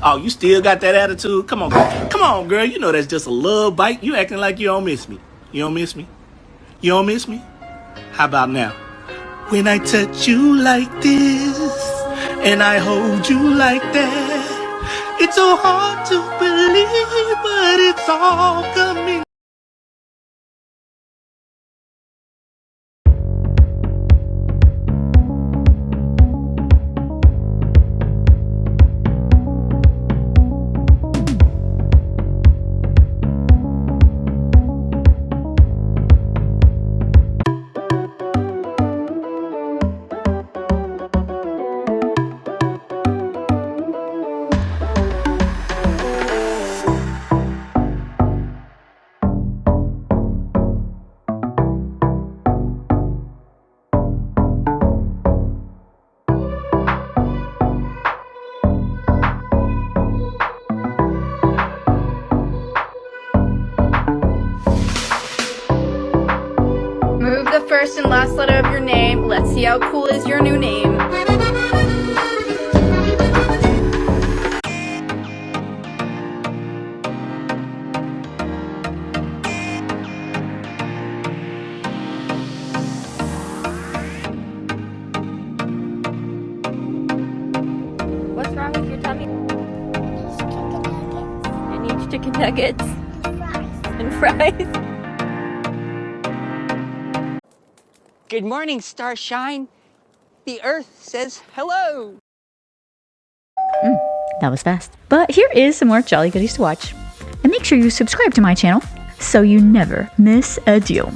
Oh, you still got that attitude? Come on, girl. Come on, girl. You know that's just a little bite. You acting like you don't miss me. You don't miss me? You don't miss me? How about now? When I touch you like this, and I hold you like that, it's so hard to believe, but it's all coming. Move the first and last letter of your name. Let's see how cool is your new name. What's wrong with your tummy? It needs chicken nuggets. And fries. Good morning, Starshine. The Earth says hello. That was fast. But here is some more Jolly Goodies to watch. And make sure you subscribe to my channel so you never miss a deal.